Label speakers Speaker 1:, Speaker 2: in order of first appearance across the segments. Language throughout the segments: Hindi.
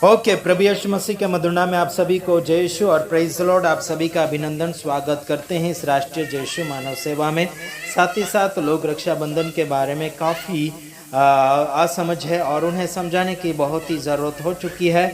Speaker 1: ओके, प्रभु यीशु मसीह के मधुर नाम में आप सभी को जय यीशु और प्रेज द लॉर्ड। आप सभी का अभिनंदन, स्वागत करते हैं इस राष्ट्रीय जय यीशु मानव सेवा में। साथ ही साथ लोग रक्षाबंधन के बारे में काफ़ी असमझ है और उन्हें समझाने की बहुत ही ज़रूरत हो चुकी है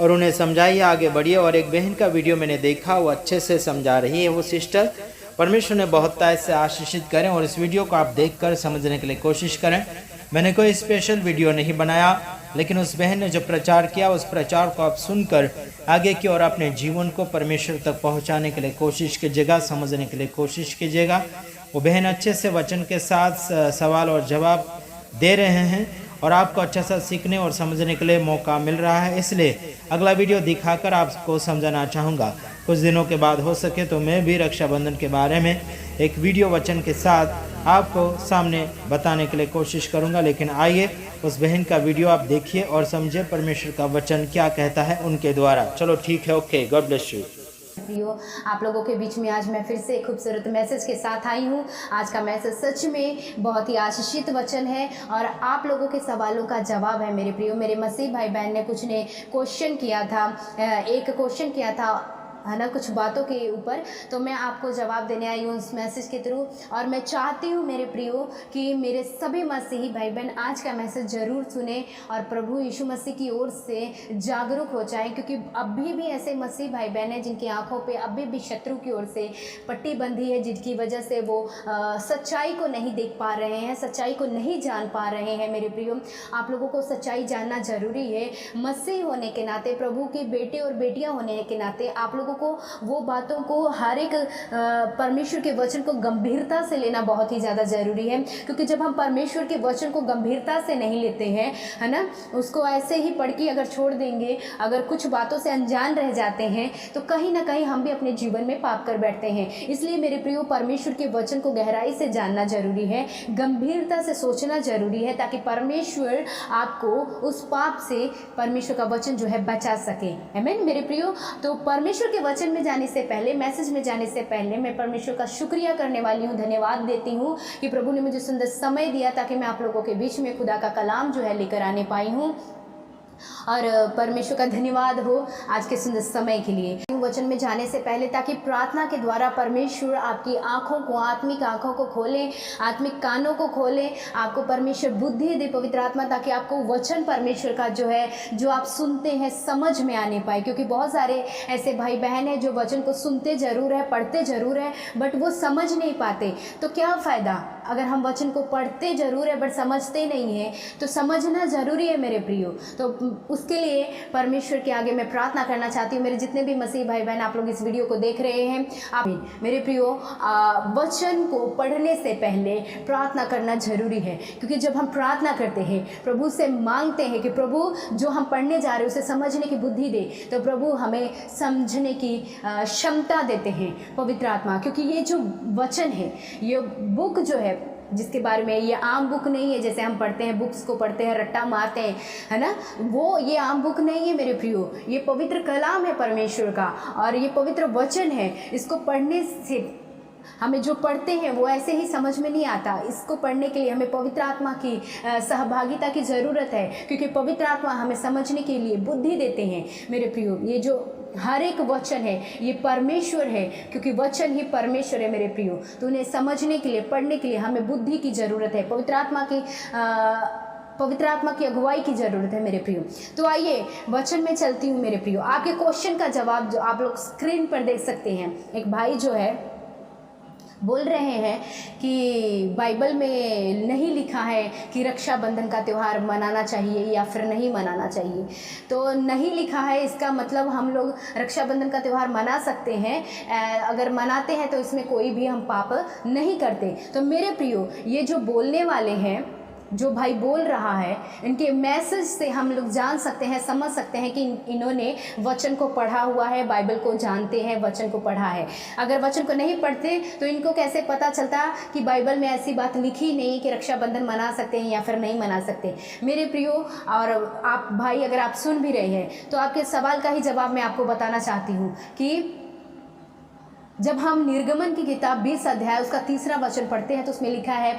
Speaker 1: और उन्हें समझाइए, आगे बढ़िए। और एक बहन का वीडियो मैंने देखा, वो अच्छे से समझा रही है वो सिस्टर। परमेश्वर ने बहुतायत से आशीषित करें और इस वीडियो को आप देखकर समझने के लिए कोशिश करें। मैंने कोई स्पेशल वीडियो नहीं बनाया, लेकिन उस बहन ने जो प्रचार किया उस प्रचार को आप सुनकर आगे की ओर अपने जीवन को परमेश्वर तक पहुंचाने के लिए कोशिश कीजिएगा, समझने के लिए कोशिश कीजिएगा। वो बहन अच्छे से वचन के साथ सवाल और जवाब दे रहे हैं और आपको अच्छा सा सीखने और समझने के लिए मौका मिल रहा है। इसलिए अगला वीडियो दिखाकर आपको समझाना चाहूँगा। कुछ दिनों के बाद हो सके तो मैं भी रक्षाबंधन के बारे में एक वीडियो वचन के साथ आपको सामने बताने के लिए कोशिश करूंगा। लेकिन आइए उस बहन का वीडियो आप देखिए और समझिए परमेश्वर का वचन क्या कहता है उनके द्वारा। चलो ठीक है, ओके, गॉड ब्लेस यू।
Speaker 2: प्रियो, आप लोगों के बीच में आज मैं फिर से खूबसूरत मैसेज के साथ आई हूँ। आज का मैसेज सच में बहुत ही आशीषित वचन है और आप लोगों के सवालों का जवाब है मेरे प्रियो। मेरे मसीह भाई बहन ने कुछ ने क्वेश्चन किया था, एक क्वेश्चन किया था है ना, कुछ बातों के ऊपर, तो मैं आपको जवाब देने आई हूँ उस मैसेज के थ्रू। और मैं चाहती हूँ मेरे प्रियो कि मेरे सभी मसीही भाई बहन आज का मैसेज ज़रूर सुने और प्रभु यीशु मसीह की ओर से जागरूक हो जाएं, क्योंकि अभी भी ऐसे मसीह भाई बहन हैं जिनकी आंखों पे अभी भी शत्रु की ओर से पट्टी बंधी है, जिनकी वजह से वो सच्चाई को नहीं देख पा रहे हैं, सच्चाई को नहीं जान पा रहे हैं। मेरे प्रियो, आप लोगों को सच्चाई जानना ज़रूरी है। मसीह होने के नाते, प्रभु के बेटे और बेटियाँ होने के नाते आप लोगों को वो बातों को, हर एक परमेश्वर के वचन को गंभीरता से लेना बहुत ही ज़्यादा ज़रूरी है। क्योंकि जब हम परमेश्वर के वचन को गंभीरता से नहीं लेते हैं, है ना, उसको ऐसे ही पढ़ के अगर छोड़ देंगे, अगर कुछ बातों से अनजान रह जाते हैं, तो कहीं ना कहीं हम भी अपने जीवन में पाप कर बैठते हैं। इसलिए मेरे प्रियो, परमेश्वर के वचन को गहराई से जानना जरूरी है, गंभीरता से सोचना जरूरी है, ताकि परमेश्वर आपको उस पाप से, परमेश्वर का वचन जो है, बचा सके। आमीन मेरे प्रियो। तो परमेश्वर के वचन में जाने से पहले, मैसेज में जाने से पहले मैं परमेश्वर का शुक्रिया करने वाली हूँ, धन्यवाद देती हूँ कि प्रभु ने मुझे सुंदर समय दिया ताकि मैं आप लोगों के बीच में खुदा का कलाम जो है लेकर आने पाई हूँ। और परमेश्वर का धन्यवाद हो आज के सुंदर समय के लिए। वचन में जाने से पहले, ताकि प्रार्थना के द्वारा परमेश्वर आपकी आंखों को, आत्मिक आंखों को खोलें, आत्मिक कानों को खोलें, आपको परमेश्वर बुद्धि दे, पवित्र आत्मा, ताकि आपको वचन परमेश्वर का जो है, जो आप सुनते हैं, समझ में आने पाए। क्योंकि बहुत सारे ऐसे भाई बहन हैं जो वचन को सुनते जरूर है, पढ़ते जरूर है, बट वो समझ नहीं पाते। तो क्या फ़ायदा अगर हम वचन को पढ़ते जरूर है बट समझते नहीं हैं? तो समझना ज़रूरी है मेरे प्रियो। तो उसके लिए परमेश्वर के आगे मैं प्रार्थना करना चाहती हूँ। मेरे जितने भी मसीह भाई बहन आप लोग इस वीडियो को देख रहे हैं, आप मेरे प्रियो, वचन को पढ़ने से पहले प्रार्थना करना जरूरी है। क्योंकि जब हम प्रार्थना करते हैं, प्रभु से मांगते हैं कि प्रभु जो हम पढ़ने जा रहे हैं उसे समझने की बुद्धि दे, तो प्रभु हमें समझने की क्षमता देते हैं, पवित्र आत्मा। क्योंकि ये जो वचन है, ये बुक जो है, जिसके बारे में, ये आम बुक नहीं है जैसे हम पढ़ते हैं, बुक्स को पढ़ते हैं, रट्टा मारते हैं, है ना, वो ये आम बुक नहीं है मेरे प्रियो। ये पवित्र कलाम है परमेश्वर का और ये पवित्र वचन है। इसको पढ़ने से हमें, जो पढ़ते हैं वो ऐसे ही समझ में नहीं आता। इसको पढ़ने के लिए हमें पवित्र आत्मा की सहभागिता की ज़रूरत है, क्योंकि पवित्र आत्मा हमें समझने के लिए बुद्धि देते हैं मेरे प्रियो। ये जो हर एक वचन है ये परमेश्वर है, क्योंकि वचन ही परमेश्वर है मेरे प्रियो। तो उन्हें समझने के लिए, पढ़ने के लिए हमें बुद्धि की ज़रूरत है, पवित्र आत्मा की अगुवाई की ज़रूरत है मेरे प्रियो। तो आइए वचन में चलती हूँ मेरे प्रियो। आपके क्वेश्चन का जवाब जो आप लोग स्क्रीन पर देख सकते हैं, एक भाई जो है बोल रहे हैं कि बाइबल में नहीं लिखा है कि रक्षाबंधन का त्यौहार मनाना चाहिए या फिर नहीं मनाना चाहिए। तो नहीं लिखा है, इसका मतलब हम लोग रक्षाबंधन का त्यौहार मना सकते हैं। अगर मनाते हैं तो इसमें कोई भी हम पाप नहीं करते। तो मेरे प्रियो, ये जो बोलने वाले हैं, जो भाई बोल रहा है, इनके मैसेज से हम लोग जान सकते हैं, समझ सकते हैं कि इन्होंने वचन को पढ़ा हुआ है, बाइबल को जानते हैं, वचन को पढ़ा है। अगर वचन को नहीं पढ़ते तो इनको कैसे पता चलता कि बाइबल में ऐसी बात लिखी नहीं कि रक्षाबंधन मना सकते हैं या फिर नहीं मना सकते मेरे प्रियो। और आप भाई, अगर आप सुन भी रहे हैं तो आपके सवाल का ही जवाब मैं आपको बताना चाहती हूँ कि जब हम निर्गमन की किताब 20 अध्याय उसका 3रा वचन पढ़ते हैं तो उसमें लिखा है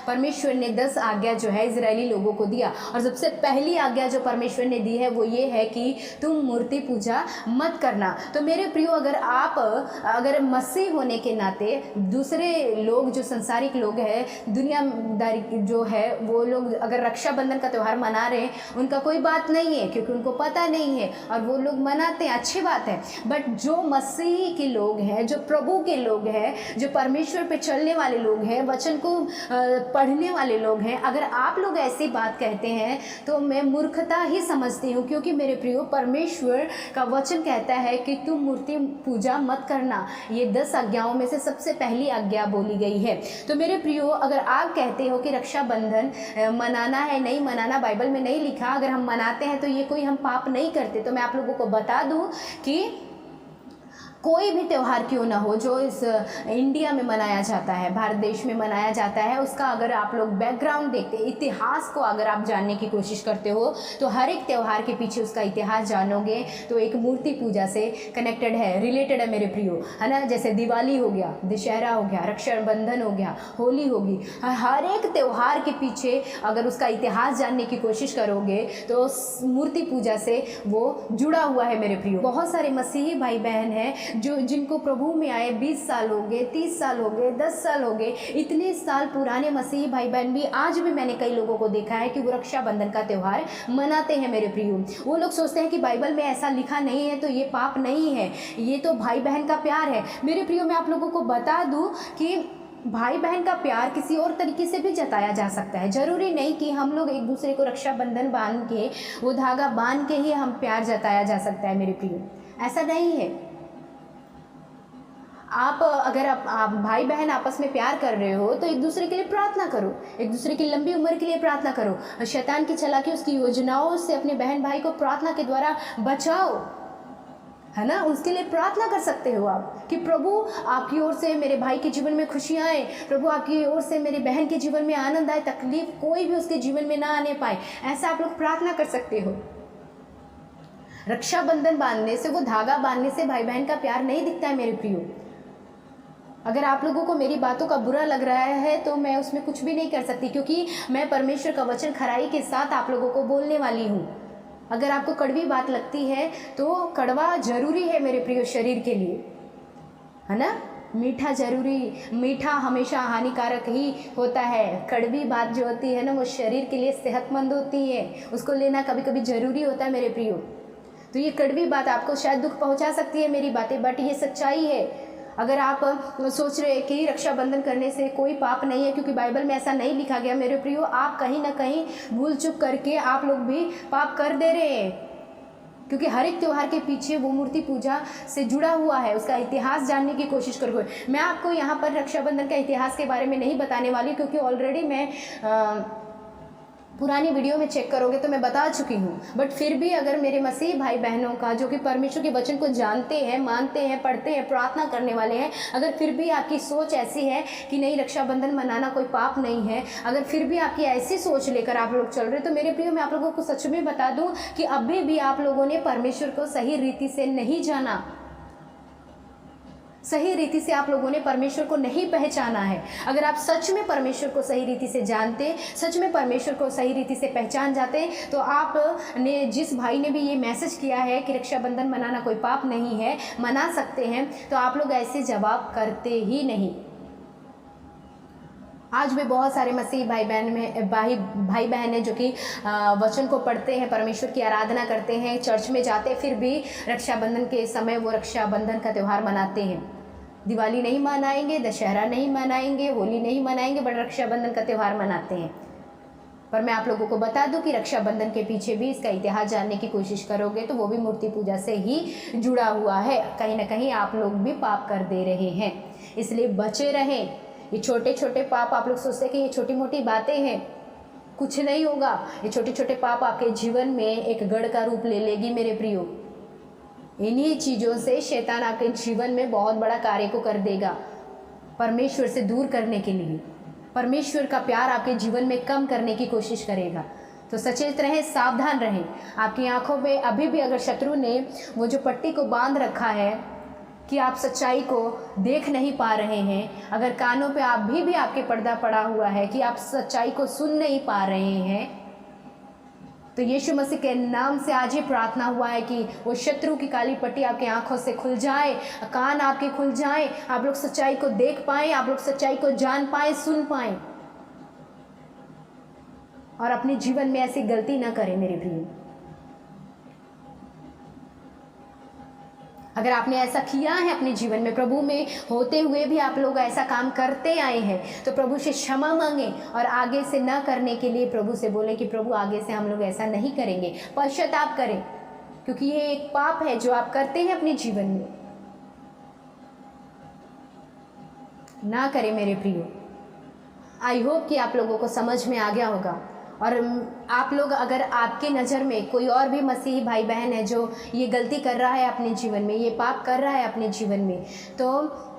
Speaker 2: परमेश्वर ने 10 आज्ञा जो है इजरायली लोगों को दिया, और सबसे पहली आज्ञा जो परमेश्वर ने दी है वो ये है कि तुम मूर्ति पूजा मत करना। तो मेरे प्रियो, अगर मसीह होने के नाते दूसरे लोग जो संसारिक लोग हैं, दुनियादारी जो है, वो लोग अगर रक्षाबंधन का त्यौहार मना रहे हैं, उनका कोई बात नहीं है क्योंकि उनको पता नहीं है और वो लोग मनाते हैं, अच्छी बात है। बट जो मसीह के लोग हैं, जो प्रभु के लोग हैं, जो परमेश्वर पे चलने वाले लोग हैं, वचन को पढ़ने वाले लोग हैं, अगर आप लोग ऐसी बात कहते हैं तो मैं मूर्खता ही समझती हूँ। क्योंकि मेरे प्रियो, परमेश्वर का वचन कहता है कि तुम मूर्ति पूजा मत करना। ये 10 आज्ञाओं में से सबसे पहली आज्ञा बोली गई है। तो मेरे प्रियो, अगर आप कहते हो कि रक्षाबंधन मनाना है, नहीं मनाना, बाइबल में नहीं लिखा, अगर हम मनाते हैं तो ये कोई हम पाप नहीं करते, तो मैं आप लोगों को बता दूं कि कोई भी त्यौहार क्यों ना हो जो इस इंडिया में मनाया जाता है, भारत देश में मनाया जाता है, उसका अगर आप लोग बैकग्राउंड देखते, इतिहास को अगर आप जानने की कोशिश करते हो तो हर एक त्यौहार के पीछे उसका इतिहास जानोगे तो एक मूर्ति पूजा से कनेक्टेड है, रिलेटेड है मेरे प्रियो, है ना। जैसे दिवाली हो गया, दशहरा हो गया, रक्षाबंधन हो गया, होली होगी, हर एक त्यौहार के पीछे अगर उसका इतिहास जानने की कोशिश करोगे तो मूर्ति पूजा से वो जुड़ा हुआ है मेरे प्रियो। बहुत सारे मसीही भाई बहन हैं जिनको प्रभु में आए 20 साल हो गए, 30 साल हो गए, 10 साल हो गए, इतने साल पुराने मसीही भाई बहन भी आज भी मैंने कई लोगों को देखा है कि वो रक्षाबंधन का त्यौहार मनाते हैं मेरे प्रियो। वो लोग सोचते हैं कि बाइबल में ऐसा लिखा नहीं है तो ये पाप नहीं है, ये तो भाई बहन का प्यार है। मेरे प्रियो, मैं आप लोगों को बता दूं कि भाई बहन का प्यार किसी और तरीके से भी जताया जा सकता है। जरूरी नहीं कि हम लोग एक दूसरे को रक्षाबंधन बांध के, वो धागा बांध के ही हम प्यार जताया जा सकता है मेरे प्रियो, ऐसा नहीं है। अगर आप भाई बहन आपस में प्यार कर रहे हो तो एक दूसरे के लिए प्रार्थना करो, एक दूसरे की लंबी उम्र के लिए प्रार्थना करो। शैतान की चालाकी, उसकी योजनाओं से अपने बहन भाई को प्रार्थना के द्वारा बचाओ, है ना। उसके लिए प्रार्थना कर सकते हो आप कि प्रभु आपकी ओर से मेरे भाई के जीवन में खुशियाँ आए, प्रभु आपकी ओर से मेरी बहन के जीवन में आनंद आए, तकलीफ कोई भी उसके जीवन में ना आने पाए, ऐसा आप लोग प्रार्थना कर सकते हो। रक्षाबंधन बांधने से, वो धागा बांधने से भाई बहन का प्यार नहीं दिखता है मेरे प्रियो। अगर आप लोगों को मेरी बातों का बुरा लग रहा है तो मैं उसमें कुछ भी नहीं कर सकती, क्योंकि मैं परमेश्वर का वचन खराई के साथ आप लोगों को बोलने वाली हूँ। अगर आपको कड़वी बात लगती है तो कड़वा जरूरी है मेरे प्रिय शरीर के लिए, है ना। मीठा जरूरी, मीठा हमेशा हानिकारक ही होता है। कड़वी बात जो होती है ना, वो शरीर के लिए सेहतमंद होती है, उसको लेना कभी कभी ज़रूरी होता है मेरे प्रियो। तो ये कड़वी बात आपको शायद दुख पहुंचा सकती है मेरी बातें, बट ये सच्चाई है। अगर आप सोच रहे हैं कि रक्षाबंधन करने से कोई पाप नहीं है क्योंकि बाइबल में ऐसा नहीं लिखा गया, मेरे प्रियो, आप कहीं ना कहीं भूल चूक करके आप लोग भी पाप कर दे रहे हैं। क्योंकि हर एक त्यौहार के पीछे वो मूर्ति पूजा से जुड़ा हुआ है, उसका इतिहास जानने की कोशिश करोगे। मैं आपको यहाँ पर रक्षाबंधन का इतिहास के बारे में नहीं बताने वाली, क्योंकि ऑलरेडी मैं पुरानी वीडियो में चेक करोगे तो मैं बता चुकी हूँ। बट फिर भी अगर मेरे मसीह भाई बहनों का जो कि परमेश्वर के वचन को जानते हैं, मानते हैं, पढ़ते हैं, प्रार्थना करने वाले हैं, अगर फिर भी आपकी सोच ऐसी है कि नहीं रक्षाबंधन मनाना कोई पाप नहीं है, अगर फिर भी आपकी ऐसी सोच लेकर आप लोग चल रहे, तो मेरे प्रियो, मैं आप लोगों को सच में बता दूं कि अभी भी आप लोगों ने परमेश्वर को सही रीति से नहीं जाना, सही रीति से आप लोगों ने परमेश्वर को नहीं पहचाना है। अगर आप सच में परमेश्वर को सही रीति से जानते, सच में परमेश्वर को सही रीति से पहचान जाते, तो आपने, जिस भाई ने भी ये मैसेज किया है कि रक्षाबंधन मनाना कोई पाप नहीं है, मना सकते हैं, तो आप लोग ऐसे जवाब करते ही नहीं। आज भी बहुत सारे मसीह भाई बहन हैं जो कि वचन को पढ़ते हैं, परमेश्वर की आराधना करते हैं, चर्च में जाते, फिर भी रक्षाबंधन के समय वो रक्षाबंधन का त्यौहार मनाते हैं। दिवाली नहीं मनाएंगे, दशहरा नहीं मनाएंगे, होली नहीं मनाएंगे, बट रक्षाबंधन का त्यौहार मनाते हैं। पर मैं आप लोगों को बता दूं कि रक्षाबंधन के पीछे भी इसका इतिहास जानने की कोशिश करोगे तो वो भी मूर्ति पूजा से ही जुड़ा हुआ है। कहीं ना कहीं आप लोग भी पाप कर दे रहे हैं, इसलिए बचे रहें। ये छोटे छोटे पाप, आप लोग सोचते हैं कि ये छोटी मोटी बातें हैं, कुछ नहीं होगा। ये छोटे छोटे पाप आपके जीवन में एक गढ़ का रूप ले लेगी मेरे प्रियो। इन्हीं चीज़ों से शैतान आपके जीवन में बहुत बड़ा कार्य को कर देगा, परमेश्वर से दूर करने के लिए, परमेश्वर का प्यार आपके जीवन में कम करने की कोशिश करेगा। तो सचेत रहें, सावधान रहें। आपकी आंखों में अभी भी अगर शत्रु ने वो जो पट्टी को बांध रखा है, कि आप सच्चाई को देख नहीं पा रहे हैं, अगर कानों पे आप भी आपके पर्दा पड़ा हुआ है कि आप सच्चाई को सुन नहीं पा रहे हैं, तो यीशु मसीह के नाम से आज ही प्रार्थना हुआ है कि वो शत्रु की काली पट्टी आपकी आंखों से खुल जाए, कान आपके खुल जाए, आप लोग सच्चाई को देख पाएं, आप लोग सच्चाई को जान पाएं, सुन पाएं और अपने जीवन में ऐसी गलती ना करें मेरे प्रिय। अगर आपने ऐसा किया है अपने जीवन में, प्रभु में होते हुए भी आप लोग ऐसा काम करते आए हैं, तो प्रभु से क्षमा मांगें और आगे से ना करने के लिए प्रभु से बोलें कि प्रभु आगे से हम लोग ऐसा नहीं करेंगे, पश्चाताप करें, क्योंकि ये एक पाप है जो आप करते हैं अपने जीवन में। ना करें मेरे प्रियो। आई होप कि आप लोगों को समझ में आ गया होगा। और आप लोग, अगर आपके नज़र में कोई और भी मसीही भाई बहन है जो ये गलती कर रहा है अपने जीवन में, ये पाप कर रहा है अपने जीवन में, तो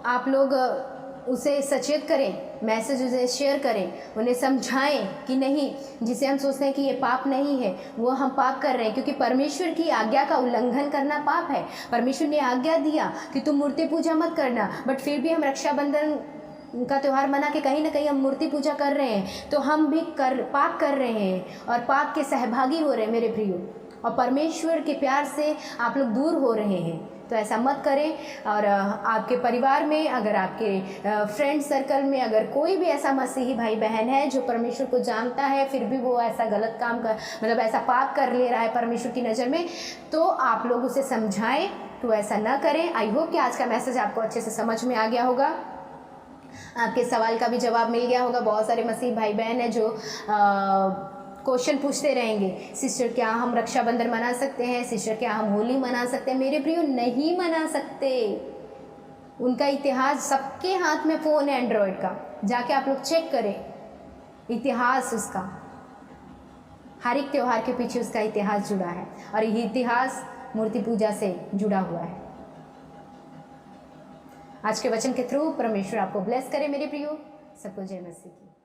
Speaker 2: आप लोग उसे सचेत करें, मैसेज उसे शेयर करें, उन्हें समझाएं कि नहीं, जिसे हम सोचते हैं कि ये पाप नहीं है, वो हम पाप कर रहे हैं, क्योंकि परमेश्वर की आज्ञा का उल्लंघन करना पाप है। परमेश्वर ने आज्ञा दिया कि तुम मूर्ति पूजा मत करना, बट फिर भी हम रक्षाबंधन का त्यौहार मना के कहीं ना कहीं हम मूर्ति पूजा कर रहे हैं, तो हम भी पाप कर रहे हैं और पाप के सहभागी हो रहे हैं मेरे प्रियो, और परमेश्वर के प्यार से आप लोग दूर हो रहे हैं। तो ऐसा मत करें। और आपके परिवार में, अगर आपके फ्रेंड सर्कल में अगर कोई भी ऐसा मसीही भाई बहन है जो परमेश्वर को जानता है फिर भी वो ऐसा गलत काम कर, मतलब ऐसा पाप कर ले रहा है परमेश्वर की नज़र में, तो आप लोग उसे समझाएं तो ऐसा ना करें। आई होप कि आज का मैसेज आपको अच्छे से समझ में आ गया होगा, आपके सवाल का भी जवाब मिल गया होगा। बहुत सारे मसीह भाई बहन हैं जो क्वेश्चन पूछते रहेंगे, सिस्टर क्या हम रक्षाबंधन मना सकते हैं, सिस्टर क्या हम होली मना सकते हैं। मेरे प्रियो, नहीं मना सकते। उनका इतिहास, सबके हाथ में फ़ोन है एंड्रॉयड का, जाके आप लोग चेक करें इतिहास उसका, हर एक त्यौहार के पीछे उसका इतिहास जुड़ा है और ये इतिहास मूर्ति पूजा से जुड़ा हुआ है। आज के वचन के थ्रू परमेश्वर आपको ब्लेस करे मेरे प्रियो। सबको जय मसीह की।